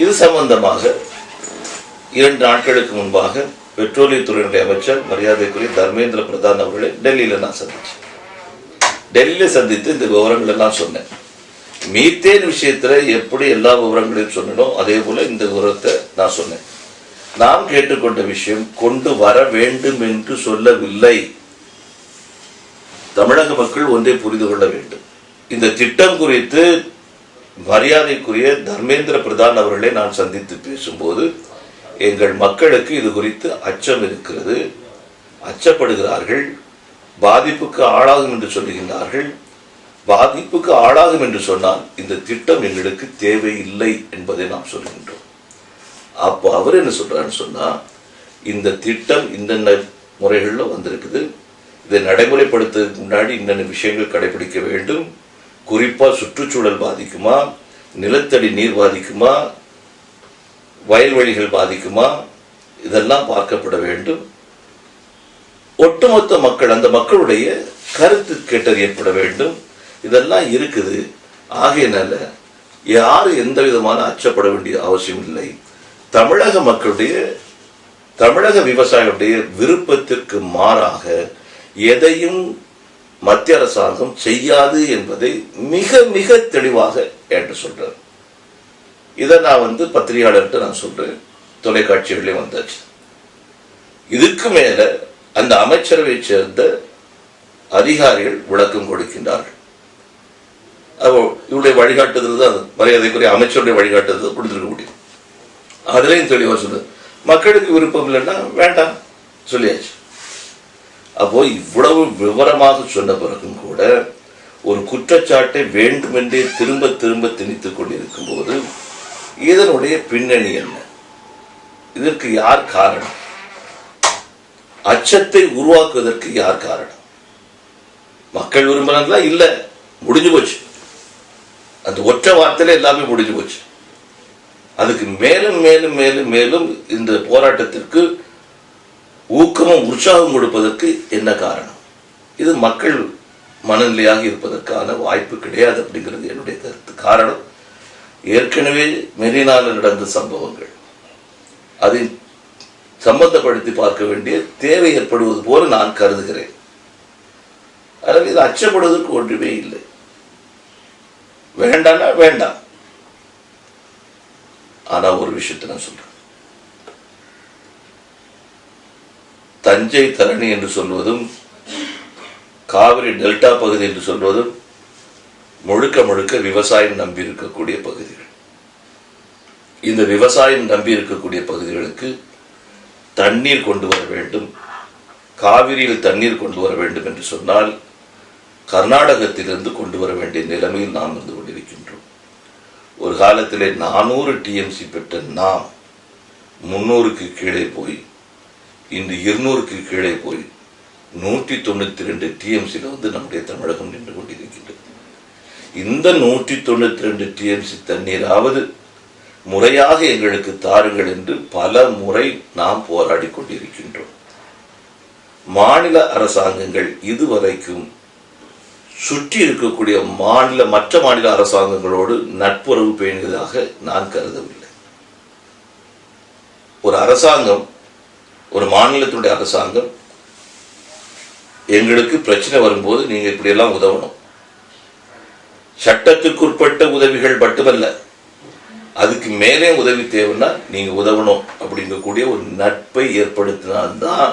இது சம்பந்தமாக 2 நாட்களுக்கு முன்பாக பெட்ரோலியத்துறையினுடைய அமைச்சர் மரியாதைக்குரிய தர்மேந்திர பிரதான் அவர்களை டெல்லியில நான் சந்திச்சேன். டெல்லியில சந்தித்து இந்த விவரங்கள் எல்லாம் சொன்னேன். மீத்தேன் விஷயத்துல எப்படி எல்லா விவரங்களையும் சொன்னனோ அதே போல இந்த விவரத்தை நான் சொன்னேன். நாம் கேட்டுக்கொண்ட விஷயம் கொண்டு வர வேண்டும் என்று சொல்லவில்லை. தமிழக மக்கள் ஒன்றை புரிந்து கொள்ள வேண்டும். இந்த திட்டம் குறித்து மரியாதைக்குரிய தர்மேந்திர பிரதான் அவர்களை நான் சந்தித்து பேசும்போது எங்கள் மக்களுக்கு இது குறித்து அச்சம் இருக்கிறது, அச்சப்படுகிறார்கள், பாதிப்புக்கு ஆளாகும் என்று சொல்லுகின்றார்கள். பாதிப்புக்கு ஆளாகும் என்று சொன்னால் இந்த திட்டம் எங்களுக்கு தேவையில்லை என்பதை நாம் சொல்கின்றோம். அப்போ அவர் என்ன சொல்றாருன்னு சொன்னா, இந்த திட்டம் இந்த முறைகளில் வந்திருக்குது, இதை நடைமுறைப்படுத்துவதற்கு முன்னாடி இன்னென்ன விஷயங்கள் கடைபிடிக்க வேண்டும், குறிப்பா சுற்றுச்சூழல் பாதிக்குமா, நிலத்தடி நீர் பாதிக்குமா, வயல்வெளிகள் பாதிக்குமா, இதெல்லாம் பார்க்கப்பட வேண்டும். ஒட்டுமொத்த மக்கள், அந்த மக்களுடைய கருத்து கேட்டது ஏற்பட வேண்டும். இதெல்லாம் இருக்குது. ஆகையினால யாரு எந்த விதமான அச்சப்பட வேண்டிய அவசியம் இல்லை. தமிழக மக்களுடைய, தமிழக விவசாயிகளுடைய விருப்பத்திற்கு மாறாக எதையும் மத்திய அரசாங்கம் செய்யாது என்பதை மிக மிக தெளிவாக என்று சொல்றார். இதை நான் பத்திரிகையாளர்கிட்ட நான் சொல்றேன், தொலைக்காட்சிகளே வந்தாச்சு. இதுக்கு மேல அந்த அமைச்சரவை சேர்ந்த அதிகாரிகள் விளக்கம் கொடுக்கின்றார்கள். இவருடைய வழிகாட்டுதல் தான் மரியாதைக்குரிய அமைச்சருடைய வழிகாட்டுதல் கொடுத்திருக்க முடியும். அதுலயும் தெளிவா சொல்றது, மக்களுக்கு விருப்பம் இல்லைன்னா வேண்டாம் சொல்லியாச்சு. அப்போ இவ்வளவு விவரமாக சொன்ன பிறகும் கூட ஒரு குற்றச்சாட்டை வேண்டுமென்றே திரும்ப திரும்ப திணித்துக் கொண்டிருக்கும் போது இதனுடைய பின்னணி என்ன, இதற்கு யார் காரணம், அச்சத்தை உருவாக்குவதற்கு யார் காரணம்? மக்கள் விரும்பினா இல்ல, முடிஞ்சு போச்சு. அந்த ஒற்றை வார்த்தையில எல்லாமே முடிஞ்சு போச்சு. அதுக்கு மேலும் மேலும் மேலும் மேலும் இந்த போராட்டத்திற்கு ஊக்கமும் உற்சாகம் கொடுப்பதற்கு என்ன காரணம்? இது மக்கள் மனநிலையாக இருப்பதற்கான வாய்ப்பு கிடையாது அப்படிங்கிறது என்னுடைய கருத்து. காரணம், ஏற்கனவே மெரினால நடந்த சம்பவங்கள், அதை சம்பந்தப்படுத்தி பார்க்க வேண்டிய தேவை ஏற்படுவது போல நான் கருதுகிறேன். அதனால் இது அச்சப்படுவதற்கு ஒன்றுமே இல்லை. வேண்டாம்னா வேண்டாம். ஆனா ஒரு விஷயத்தை நான் சொல்றேன், தஞ்சை தரணி என்று சொல்வதும் காவிரி டெல்டா பகுதி என்று சொல்வதும் முழுக்க முழுக்க விவசாயம் நம்பி இருக்கக்கூடிய பகுதிகள். இந்த விவசாயம் நம்பி இருக்கக்கூடிய பகுதிகளுக்கு தண்ணீர் கொண்டு வர வேண்டும், காவிரியில் தண்ணீர் கொண்டு வர வேண்டும் என்று சொன்னால் கர்நாடகத்திலிருந்து கொண்டு வர வேண்டிய நிலைமையில் நாம் இருந்து கொண்டிருக்கின்றோம். ஒரு காலத்திலே 400 TMC பெற்ற நாம் 300க்கு கீழே போய் இன்று 200க்கு கீழே போய் 192 TMCல நம்முடைய தமிழகம் நின்று கொண்டிருக்கின்றது. இந்த 192 TMC தண்ணீராவது முறையாக எங்களுக்கு தாருங்கள் என்று பல முறை நாம் போராடி கொண்டிருக்கின்றோம். மாநில அரசாங்கங்கள் இதுவரைக்கும் சுற்றி இருக்கக்கூடிய மற்ற மாநில அரசாங்கங்களோடு நட்புறவு பேணுவதாக நான் கருதவில்லை. ஒரு அரசாங்கம், ஒரு மாநிலத்தினுடைய அரசாங்கம் எங்களுக்கு பிரச்சனை வரும்போது நீங்க இப்படி எல்லாம் உதவணும், சட்டத்துக்குட்பட்ட உதவிகள் மட்டுமல்ல, அதுக்கு மேலே உதவி தேவைன்னா நீங்க உதவணும் அப்படிங்கக்கூடிய ஒரு நட்பை ஏற்படுத்தினால்தான்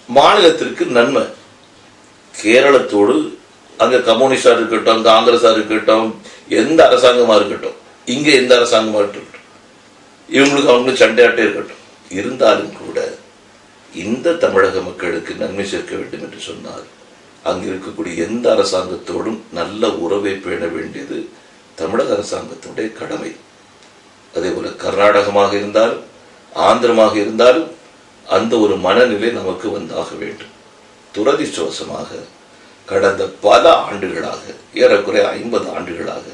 மாநிலத்திற்கு நன்மை. கேரளத்தோடு அங்க கம்யூனிஸ்டா இருக்கட்டும், அங்க காங்கிரஸா இருக்கட்டும், எந்த அரசாங்கமா இருக்கட்டும், இங்க எந்த அரசாங்கமா இருக்கட்டும், இவங்களுக்கு அவங்களுக்கு சண்டையாட்டே இருக்கட்டும், இருந்தாலும் கூட இந்த தமிழக மக்களுக்கு நன்மை சேர்க்க வேண்டும் என்று சொன்னால் அங்கு இருக்கக்கூடிய எந்த அரசாங்கத்தோடும் நல்ல உறவை பேண வேண்டியது தமிழக அரசாங்கத்தினுடைய கடமை. அதே போல கர்நாடகமாக இருந்தாலும் ஆந்திரமாக இருந்தாலும் அந்த ஒரு மனநிலை நமக்கு வந்தாக வேண்டும். துரதிர்ஷ்டவசமாக கடந்த பல ஆண்டுகளாக, ஏறக்குறைய 50 ஆண்டுகளாக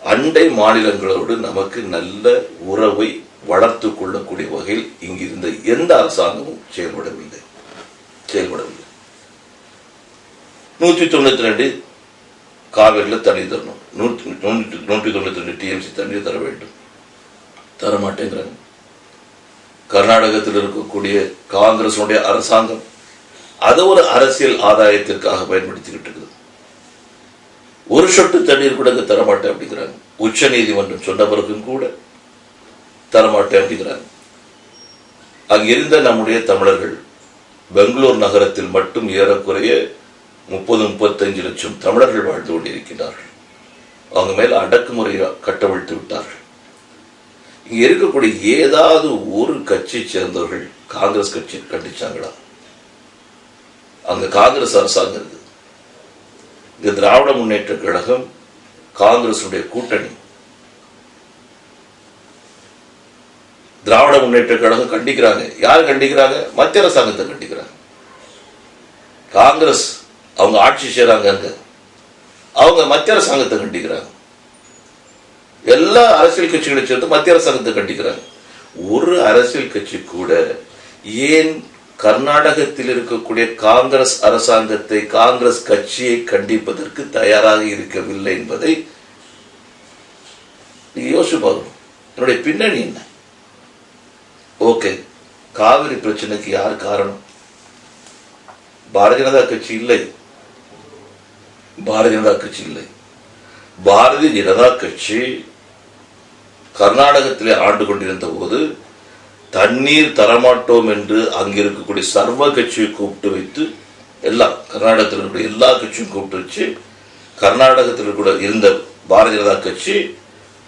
அண்டை மாநிலங்களோடு நமக்கு நல்ல உறவை வளர்த்து கொள்ளக்கூடிய வகையில் இங்கிருந்த எந்த அரசாங்கமும் செயல்படவில்லை. 192 காவிரியில் தண்ணி தரணும், 192 டிஎம்சி தண்ணீர் தர வேண்டும், தரமாட்டேங்கிறாங்க. கர்நாடகத்தில் இருக்கக்கூடிய காங்கிரசுடைய அரசாங்கம் அதை ஒரு அரசியல் ஆதாயத்திற்காக பயன்படுத்திக்கிட்டு இருக்குது. ஒரு சொட்டு தண்ணீர் கூட தரமாட்டேன் அப்படிங்கிறாங்க. உச்ச நீதிமன்றம் சொன்ன பிறகும் கூட தரமாட்டேன் அப்படிங்கிறாங்க. அங்கிருந்த நம்முடைய தமிழர்கள் பெங்களூர் நகரத்தில் மட்டும் ஏறக்குறைய 30-35 லட்சம் தமிழர்கள் வாழ்ந்து கொண்டிருக்கிறார்கள். அவங்க மேல அடக்குமுறை கட்டவிழ்த்து விட்டார்கள். இங்க இருக்கக்கூடிய ஏதாவது ஒரு கட்சி சேர்ந்தவர்கள் காங்கிரஸ் கட்சி கண்டிச்சாங்களா? அங்க காங்கிரஸ் அரசாங்கம் இருக்குது. இங்க திராவிட முன்னேற்ற கழகம் காங்கிரசுடைய கூட்டணி. திராவிட முன்னேற்ற கழகம் கண்டிக்கிறாங்க. யார் கண்டிக்கிறாங்க? மத்திய அரசாங்கத்தை கண்டிக்கிறாங்க. காங்கிரஸ் அவங்க ஆட்சி செய்யறாங்க, அங்க அவங்க மத்திய அரசாங்கத்தை கண்டிக்கிறாங்க. எல்லா அரசியல் கட்சிகளை சேர்ந்து மத்திய அரசாங்கத்தை கண்டிக்கிறாங்க. ஒரு அரசியல் கட்சி கூட ஏன் கர்நாடகத்தில் இருக்கக்கூடிய காங்கிரஸ் அரசாங்கத்தை, காங்கிரஸ் கட்சியை கண்டிப்பதற்கு தயாராக இருக்கவில்லை என்பதை யோசிச்சு பார்க்கணும். என்னுடைய பின்னணி என்ன? ஓகே, காவிரி பிரச்சனைக்கு யார் காரணம்? பாரதிய ஜனதா கட்சி இல்லை. பாரதிய ஜனதா கட்சி இல்லை. பாரதிய ஜனதா கட்சி கர்நாடகத்திலே ஆண்டு கொண்டிருந்த போது தண்ணீர் தரமாட்டோம் என்று அங்க இருக்கக்கூடிய சர்வ கட்சியை கூப்பிட்டு வைத்து, எல்லாம் கர்நாடகத்தில் இருக்கக்கூடிய எல்லா கட்சியும் கூப்பிட்டு வச்சு கர்நாடகத்தில் கூட இருந்த பாரதிய ஜனதா கட்சி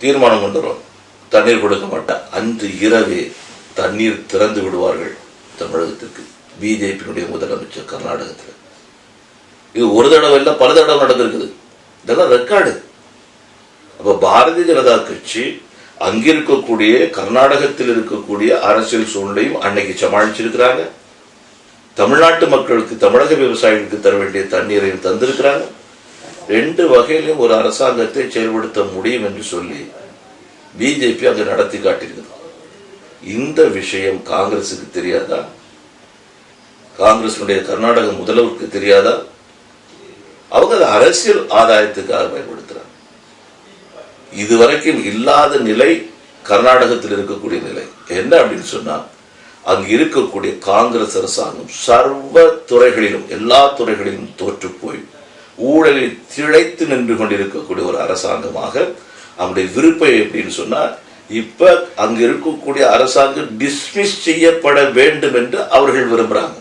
தீர்மானம் கொண்டு வரும், தண்ணீர் கொடுக்க மாட்டா. அன்று இரவே தண்ணீர் திறந்து விடுவார்கள் தமிழகத்திற்கு. பிஜேபியினுடைய முதலமைச்சர் கர்நாடகத்தில். இது ஒரு தடவை இல்லை, பல தடவை நடந்திருக்குது. இதெல்லாம் ரெக்கார்டு. அப்ப பாரதிய ஜனதா கட்சி அங்கிருக்கக்கூடிய கர்நாடகத்தில் இருக்கக்கூடிய அரசியல் சூழ்நிலையும் அன்னைக்கு சமாளிச்சிருக்கிறாங்க. தமிழ்நாட்டு மக்களுக்கு, தமிழக விவசாயிகளுக்கு தர வேண்டிய தண்ணீரையும் தந்திருக்கிறாங்க. ரெண்டு வகையிலும் ஒரு அரசாங்கத்தை செயல்படுத்த முடியும் என்று சொல்லி பிஜேபி அங்கு நடத்தி காட்டியிருக்கிறது. இந்த விஷயம் காங்கிரசுக்கு தெரியாதா? காங்கிரசுடைய கர்நாடக முதல்வருக்கு தெரியாதா? அவங்க அதை அரசியல் ஆதாயத்துக்காக பயன்படுத்துறாங்க. இதுவரைக்கும் இல்லாத நிலை கர்நாடகத்தில் இருக்கக்கூடிய நிலை என்ன அப்படின்னு சொன்னா, அங்கு இருக்கக்கூடிய காங்கிரஸ் அரசாங்கம் சர்வ துறைகளிலும், எல்லா துறைகளிலும் தோற்று போய் ஊழலில் திளைத்து நின்று கொண்டிருக்கக்கூடிய ஒரு அரசாங்கமாக அவங்களுடைய விருப்பம் எப்படின்னு சொன்னா, இப்ப அங்க இருக்கக்கூடிய அரசாங்கம் டிஸ்மிஸ் செய்யப்பட வேண்டும் என்று அவர்கள் விரும்புறாங்க.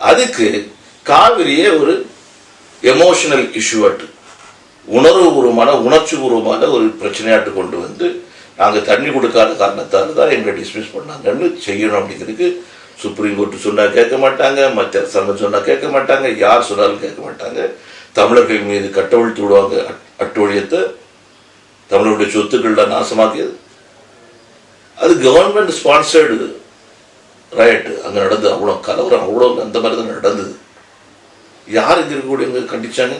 அதுக்கு காவிரியே ஒரு எமோஷனல் இஷ்யூவாட்டு, உணர்வுபூர்வமான, உணர்ச்சி பூர்வமான ஒரு பிரச்சனையாட்டு கொண்டு வந்து, நாங்க தண்ணி கொடுக்காத காரணத்தால் தான் எங்களை டிஸ்மிஸ் பண்ணாங்கன்னு செய்யணும் அப்படிங்கிறதுக்கு சுப்ரீம் கோர்ட் சொன்னா கேட்க மாட்டாங்க, மத்திய அரசாங்கம் சொன்னா கேட்க மாட்டாங்க, யார் சொன்னாலும் கேட்க மாட்டாங்க. தமிழர்கள் மீது கட்டவிழ்த்து விடுவாங்க அட்டூழியத்தை, தமிழருடைய சொத்துக்கள்ல நாசமாக்கியது. அது கவர்மெண்ட் ஸ்பான்சர்டு ரைட் அங்க நடந்தது. அவ்வளவு கலவரம், அவ்வளவு அந்த மாதிரி தான் நடந்தது. யார் இங்க இருக்கக்கூடிய கண்டிச்சாங்க?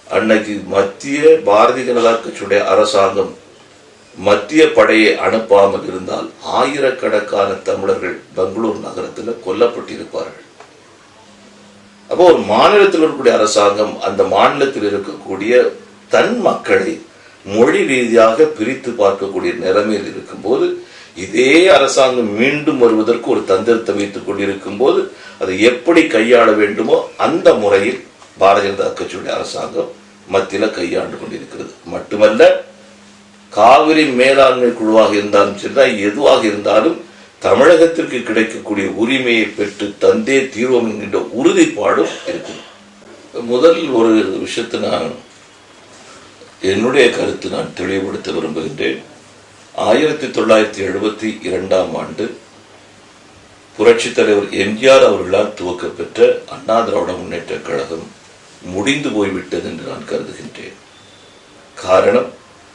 அன்னைக்கு மத்திய பாரதிய ஜனதா கட்சியுடைய அரசாங்கம் மத்திய படையை அனுப்பாமல் இருந்தால் ஆயிரக்கணக்கான தமிழர்கள் பெங்களூர் நகரத்தில் கொல்லப்பட்டிருப்பார்கள். அப்போ ஒரு மாநிலத்தில் இருக்கக்கூடிய அரசாங்கம் அந்த மாநிலத்தில் இருக்கக்கூடிய தன் மக்களை மொழி ரீதியாக பிரித்து பார்க்கக்கூடிய நிலைமையில் இருக்கும்போது, இதே அரசாங்கம் மீண்டும் வருவதற்கு ஒரு தந்திரத்தை வைத்துக் கொண்டிருக்கும் போது அதை எப்படி கையாள வேண்டுமோ அந்த முறையில் பாரதிய ஜனதா கட்சியுடைய அரசாங்கம் மத்தியில கையாண்டு கொண்டிருக்கிறது. மட்டுமல்ல, காவிரி மேலாண்மை குழுவாக இருந்தாலும் சரிதான், எதுவாக இருந்தாலும் தமிழகத்திற்கு கிடைக்கக்கூடிய உரிமையை பெற்று தந்தே தீர்வோம் என்கின்ற உறுதிப்பாடும் இருக்கு. முதல் ஒரு விஷயத்தை நான் என்னுடைய கருத்து நான் தெளிவுபடுத்த விரும்புகின்றேன். 1972 ஆண்டு புரட்சி தலைவர் எம்ஜிஆர் அவர்களால் துவக்கப்பெற்ற அண்ணா திராவிட முன்னேற்ற கழகம் முடிந்து போய்விட்டது என்று நான் கருதுகின்றேன். காரணம்,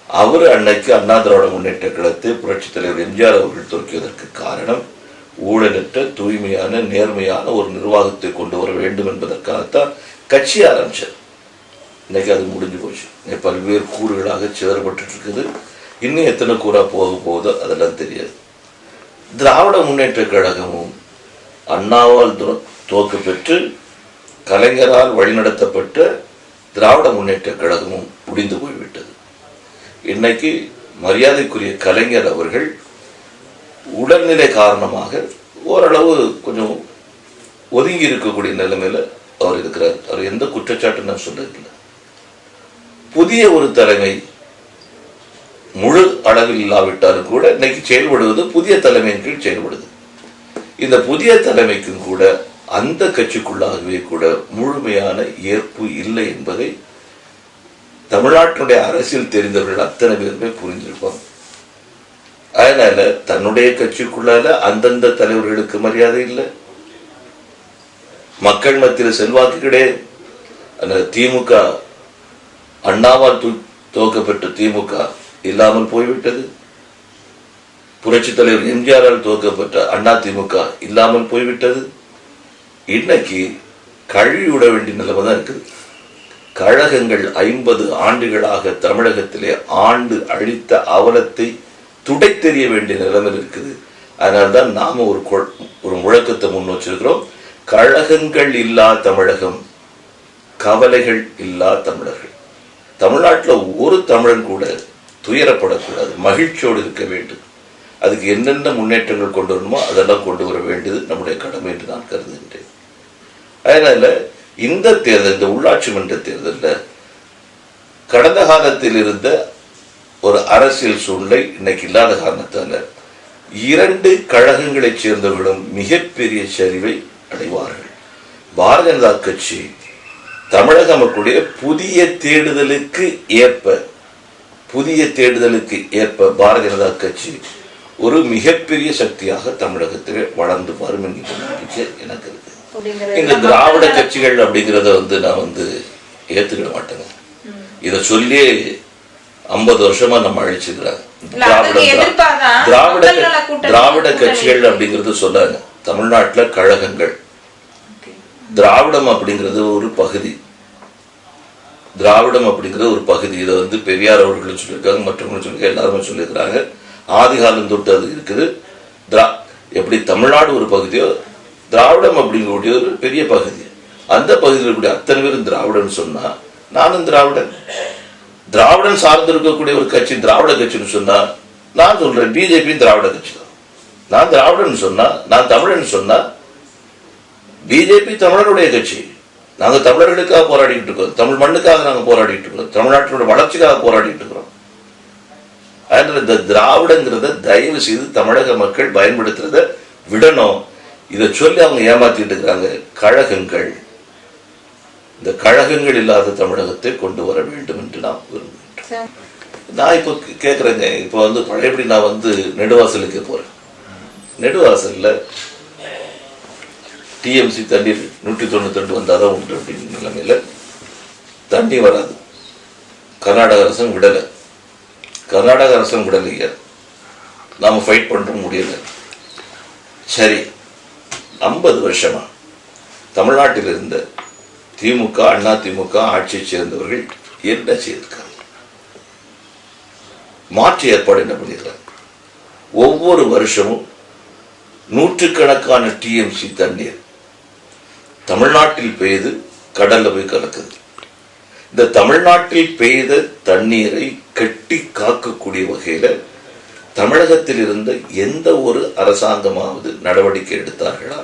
அவர் அன்னைக்கு அண்ணா திராவிட முன்னேற்ற கழகத்தை புரட்சி தலைவர் எம்ஜிஆர் அவர்கள் துவக்கியதற்கு காரணம், ஊழலற்ற தூய்மையான நேர்மையான ஒரு நிர்வாகத்தை கொண்டு வர வேண்டும் என்பதற்காகத்தான் கட்சி ஆரம்பிச்சார். இன்னைக்கு அது முடிஞ்சு போச்சு. பல்வேறு கூறுகளாக சிதறப்பட்டு இருக்குது. இன்னும் எத்தனை கூறா போக போகுதோ அதெல்லாம் தெரியாது. திராவிட முன்னேற்ற கழகமும் அண்ணாவால் துவக்க பெற்று கலைஞரால் வழிநடத்தப்பட்ட திராவிட முன்னேற்ற கழகமும் முடிந்து போய்விட்டது. இன்னைக்கு மரியாதைக்குரிய கலைஞர் அவர்கள் உடல்நிலை காரணமாக ஓரளவு கொஞ்சம் ஒதுங்கி இருக்கக்கூடிய நிலைமையில அவர் இருக்கிறார். அவர் எந்த குற்றச்சாட்டு நான் சொல்றதில்லை. புதிய ஒரு தலைமை முழு அளவில் இல்லாவிட்டாலும் கூட இன்னைக்கு செயல்படுவது புதிய தலைமையின் கீழ் செயல்படுது. இந்த புதிய தலைமைக்கும் கூட அந்த கட்சிக்குள்ளாகவே கூட முழுமையான ஏற்பு இல்லை என்பதை தமிழ்நாட்டினுடைய அரசியல் தெரிந்தவர்கள் அத்தனை பேருமே புரிந்திருப்பாங்க. அதனால தன்னுடைய கட்சிக்குள்ளால அந்தந்த தலைவர்களுக்கு மரியாதை இல்லை, மக்கள் மத்தியில் செல்வாக்கு கிடையாது. திமுக அண்ணாவால் துவக்கப்பட்ட திமுக இல்லாமல் போய்விட்டது. புரட்சி தலைவர் எம்ஜிஆரால் துவக்கப்பட்ட அண்ணா திமுக இல்லாமல் போய்விட்டது. இன்னைக்கு கழுவி விட வேண்டிய நிலைமை தான் இருக்குது. கழகங்கள் 50 ஆண்டுகளாக தமிழகத்திலே ஆண்டு அழித்த அவலத்தை துடை தெரிய வேண்டிய நிலைமையில் இருக்குது. அதனால்தான் நாம ஒரு முழக்கத்தை முன் வச்சிருக்கிறோம். கழகங்கள் இல்லா தமிழகம், கவலைகள் இல்லா தமிழர்கள். தமிழ்நாட்டில் ஒரு தமிழன் கூட துயரப்படக்கூடாது, மகிழ்ச்சியோடு இருக்க வேண்டும். அதுக்கு என்னென்ன முன்னேற்றங்கள் கொண்டு வரணுமோ அதெல்லாம் கொண்டு வர வேண்டியது நம்முடைய கடமை என்று நான் கருதுகின்றேன். அதனால இந்த தேர்தல், இந்த உள்ளாட்சி மன்ற தேர்தலில் கடந்த காலத்தில் இருந்த ஒரு அரசியல் சூழ்நிலை இன்னைக்கு இல்லாத காரணத்தால 2 கழகங்களைச் சேர்ந்தவர்களும் மிகப்பெரிய சரிவை அடைவார்கள். பாரதிய ஜனதா கட்சி தமிழக மக்களுடைய புதிய தேடுதலுக்கு ஏற்ப பாரதிய ஜனதா கட்சி ஒரு மிகப்பெரிய சக்தியாக தமிழகத்தில் வளர்ந்து வரும் என்கிற நம்பிக்கை எனக்கு இருக்கு. இந்த திராவிட கட்சிகள் அப்படிங்கிறத நான் ஏத்துக்கிட மாட்டேங்க. இத சொல்லி 50 வருஷமா நம்ம அழிச்சுக்கிறாங்க. திராவிட கட்சிகள் அப்படிங்கறது சொல்லாங்க. தமிழ்நாட்டில் கழகங்கள், திராவிடம் அப்படிங்கிறது ஒரு பகுதி. இதை பெரியார் அவர்களும் சொல்லியிருக்காங்க, மற்றவங்களும் சொல்லியிருக்காங்க, எல்லாருமே சொல்லியிருக்கிறாங்க. ஆதிகாலம் தொட்டு அது இருக்குது. எப்படி தமிழ்நாடு ஒரு பகுதியோ திராவிடம் அப்படிங்கக்கூடிய ஒரு பெரிய பகுதி. அந்த பகுதியில் இருக்கக்கூடிய அத்தனை பேரும் திராவிடன் சொன்னா நானும் திராவிடன் சார்ந்து இருக்கக்கூடிய ஒரு கட்சி திராவிட கட்சின்னு சொன்னா நான் சொல்றேன் பிஜேபி திராவிட கட்சி தான். நான் திராவிடன் சொன்னா, நான் தமிழன் சொன்னா பிஜேபி தமிழருடைய கட்சி. நாங்க தமிழர்களுக்காக போராடிட்டு இருக்கோம், தமிழ் மண்ணுக்காக நாங்க போராடிட்டு இருக்கோம், தமிழ்நாட்டினுடைய வளர்ச்சிக்காக போராடிட்டு இருக்கிறோம். அதனால இந்த திராவிடங்கிறத தயவு செய்து தமிழக மக்கள் பயன்படுத்துறத விடணும். இதை சொல்லி அவங்க ஏமாத்திட்டு இருக்கிறாங்க. கழகங்கள், இந்த கழகங்கள் இல்லாத தமிழகத்தை கொண்டு வர வேண்டும் என்று நான் விரும்புகிறேன். நான் இப்ப கேட்கிறேங்க, இப்ப பழையபடி நான் நெடுவாசலுக்கு போறேன். நெடுவாசல்ல டிஎம்சி தண்ணீர் 192 வந்தாதான் உண்டு அப்படிங்கிற நிலைமையில தண்ணி வராது. கர்நாடக அரசு விடலையா, நாம ஃபைட் பண்ற முடியல. சரி, 50 வருஷமா தமிழ்நாட்டில் இருந்த திமுக, அண்ணா திமுக ஆட்சியை சேர்ந்தவர்கள் என்ன செய்திருக்காங்க? மாற்று ஏற்பாடு என்ன பண்ணிருக்காங்க? ஒவ்வொரு வருஷமும் நூற்றுக்கணக்கான டிஎம்சி தண்ணீர் தமிழ்நாட்டில் பெய்து கடல்ல போய் கலக்குது. இந்த தமிழ்நாட்டில் பெய்த தண்ணீரை கட்டி காக்கக்கூடிய வகையில தமிழகத்தில் இருந்த எந்த ஒரு அரசாங்கமாவது நடவடிக்கை எடுத்தார்களா?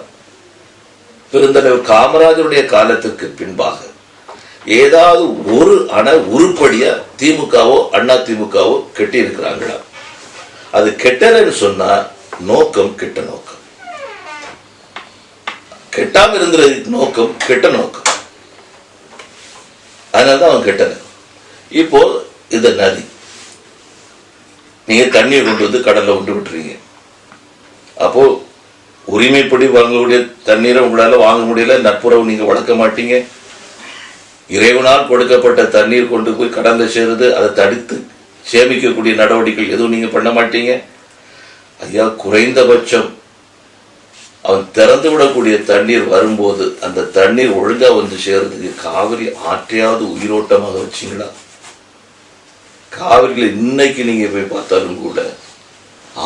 பெருந்தலைவர் காமராஜருடைய காலத்திற்கு பின்பாக ஏதாவது ஒரு உருப்படியா திமுகவோ அண்ணா திமுகவோ கட்டி இருக்கிறாங்களா? அது கெட்டலன்னு சொன்னா நோக்கம் கெட்ட நோக்கம், கெட்டாம இருந்ததுக்கு நோக்கம் கெட்ட நோக்கம். அதனாலதான் அவன் கெட்டன. இப்போ இந்த நதி நீங்க தண்ணியை கொண்டு கடல்ல கொண்டு விட்டுறீங்க. அப்போ உரிமைப்படி வாங்கக்கூடிய தண்ணீரை உங்களால வாங்க முடியல, நட்புறவு நீங்க வளர்க்க மாட்டீங்க. இறைவனால் கொடுக்கப்பட்ட தண்ணீர் கொண்டு போய் கடல்ல சேருது, அதை தடுத்து சேமிக்கக்கூடிய நடவடிக்கை எதுவும் நீங்க பண்ண மாட்டீங்க. ஐயா, குறைந்தபட்சம் அவன் திறந்து விடக்கூடிய தண்ணீர் வரும்போது அந்த தண்ணீர் ஒழுங்கா சேருறதுக்கு காவிரி ஆற்றையாவது உயிரோட்டமாக வச்சீங்களா? காவிரியில இன்னைக்கு நீங்க போய் பார்த்தாலும் கூட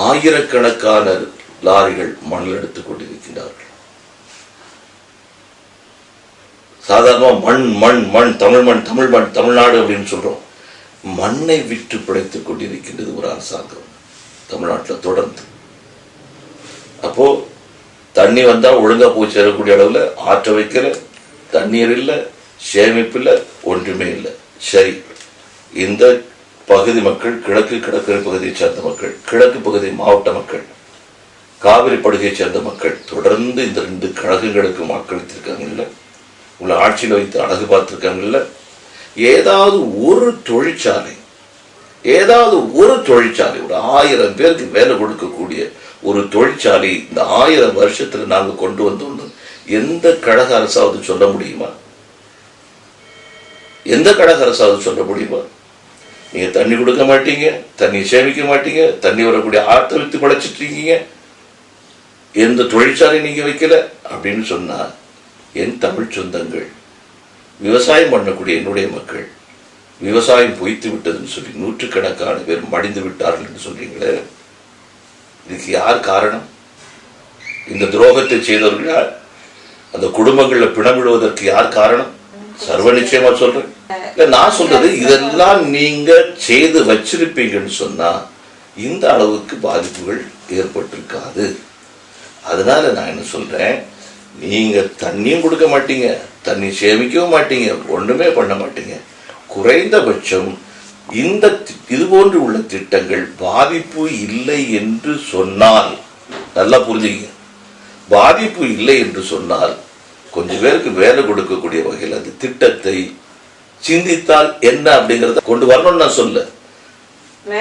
ஆயிரக்கணக்கான லாரிகள் மணல் எடுத்துக் கொண்டிருக்கின்றார்கள். சாதாரணமா மண் மண் மண் தமிழ் மண் தமிழ் மண் தமிழ்நாடு அப்படின்னு சொல்றோம். மண்ணை விட்டு பிழைத்துக் கொண்டிருக்கின்றது ஒரு அரசாங்கம் தமிழ்நாட்டில் தொடர்ந்து. அப்போ தண்ணி வந்தா ஒழுங்கா போய் சேரக்கூடிய அளவுல ஆற்ற வைக்கல, தண்ணீர் இல்லை, சேமிப்பு இல்லை, ஒன்றுமே இல்லை. சரி, இந்த பகுதி மக்கள், கிழக்கு கடற்கரை பகுதியை சேர்ந்த மக்கள், கிழக்கு பகுதி மாவட்ட மக்கள், காவிரி படுகையை சேர்ந்த மக்கள் தொடர்ந்து இந்த 2 கழகங்களுக்கு வாக்களித்திருக்காங்கல்ல, உள்ள ஆட்சியில் வைத்து அழகு பார்த்திருக்காங்கல்ல. ஏதாவது ஒரு தொழிற்சாலை ஒரு 1000 பேருக்கு வேலை கொடுக்கக்கூடிய ஒரு தொழிற்சாலை இந்த 1000 வருஷத்துல நாங்க கொண்டு வந்தோம் எந்த கழக அரசாவது சொல்ல முடியுமா? எந்த கழக அரசாவது சொல்ல முடியுமா? நீங்க தண்ணி கொடுக்க மாட்டீங்க, தண்ணி சேமிக்க மாட்டீங்க, தண்ணி வரக்கூடிய ஆற்றை வித்து படைச்சிட்டு இருக்கீங்க, எந்த தொழிற்சாலை நீங்க வைக்கல அப்படின்னு சொன்னா, என் தமிழ் சொந்தங்கள், விவசாயம் பண்ணக்கூடிய என்னுடைய மக்கள், விவசாயம் பொய்த்து விட்டதுன்னு சொல்லி 100கணக்கான பேர் மடிந்து விட்டார்கள் என்று சொல்றீங்களே, இதுக்கு யார் காரணம்? இந்த துரோகத்தை செய்தவர்களா? அந்த குடும்பங்கள்ல பிணமிடுவதற்கு யார் காரணம்? சர்வ நிச்சயமா சொல்றேன். நான் சொல்றது, இதெல்லாம் நீங்க செய்து வச்சிருப்பீங்கன்னு சொன்னா இந்த அளவுக்கு பாதிப்புகள் ஏற்பட்டிருக்காது. அதனால நான் என்ன சொல்றேன், நீங்க தண்ணியும் கொடுக்க மாட்டீங்க, தண்ணி சேமிக்கவும் மாட்டீங்க, ஒண்ணுமே பண்ண மாட்டீங்க. குறைந்தபட்சம் இந்த இது போன்று உள்ள திட்டங்கள் பாதிப்பு இல்லை என்று சொன்னால், நல்லா புரிஞ்சுங்க, பாதிப்பு இல்லை என்று சொன்னால் கொஞ்சம் பேருக்கு வேலை கொடுக்கக்கூடிய வகையில் அந்த திட்டத்தை சிந்தித்தால் என்ன அப்படிங்கறத கொண்டு வரணும்னு நான் சொல்ல.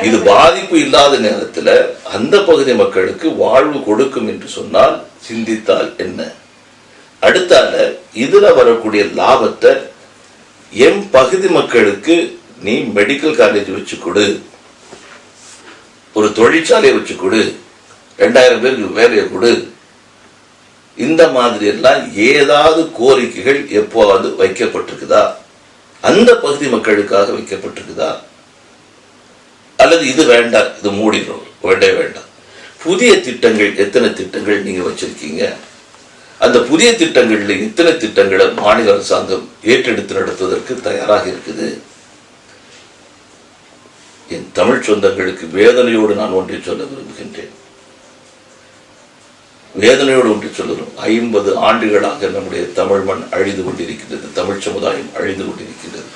இது பாதிப்பு இல்லாத நேரத்துல அந்த பகுதி மக்களுக்கு வாழ்வு கொடுக்கும் என்று சொன்னால் சிந்தித்தால் என்ன? அடுத்தால இதுல வரக்கூடிய லாபத்தை எம் பகுதி மக்களுக்கு நீ மெடிக்கல் காலேஜ் வச்சு கொடு, ஒரு தொழிற்சாலையை வச்சு கொடு, 2000 பேருக்கு வேலையை கொடு, இந்த மாதிரி எல்லாம் ஏதாவது கோரிக்கைகள் எப்போது வைக்கப்பட்டிருக்குதா? அந்த பகுதி மக்களுக்காக வைக்கப்பட்டிருக்குதா? அல்லது இது வேண்டாம், இது மூடிடும், வேண்டாம். புதிய திட்டங்கள் எத்தனை திட்டங்கள் நீங்க வச்சிருக்கீங்க? அந்த புதிய திட்டங்கள்ல இத்தனை திட்டங்களை மாநில அரசாங்கம் ஏற்றெடுத்து நடத்துவதற்கு தயாராக இருக்குது. என் தமிழ் சொந்தங்களுக்கு வேதனையோடு நான் ஒன்றை சொல்ல விரும்புகின்றேன். வேதனையோடு ஒன்று சொல்லுகிறோம். 50 ஆண்டுகளாக நம்முடைய தமிழ் மண் அழிந்து கொண்டிருக்கின்றது, தமிழ் சமுதாயம் அழிந்து கொண்டிருக்கின்றது.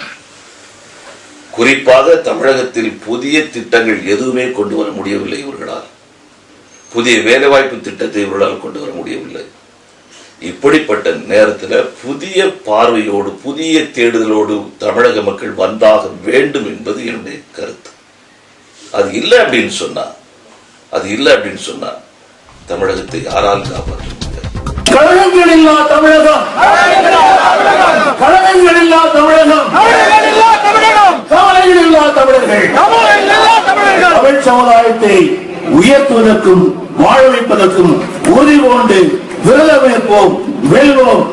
குறிப்பாக தமிழகத்தில் புதிய திட்டங்கள் எதுவுமே கொண்டு வர முடியவில்லை இவர்களால். புதிய வேலைவாய்ப்பு திட்டத்தை இவர்களால் கொண்டு வர முடியவில்லை. இப்படிப்பட்ட நேரத்தில் புதிய பார்வையோடு, புதிய தேடுதலோடு தமிழக மக்கள் வந்தாக வேண்டும் என்பது என்னுடைய கருத்து. அது இல்லை அப்படின்னு சொன்னா தமிழகத்தை யாரால் காப்பாற்ற முடியாது? கழகங்கள் இல்லா தமிழகம், கழகங்கள் இல்லா தமிழகம், கவலைகள் இல்லா தமிழர்கள், தமிழ் சமுதாயத்தை உயர்த்துவதற்கும் வாழ வைப்பதற்கும் உறுதி கொண்டு விரதமேற்போம், வெல்வோம்.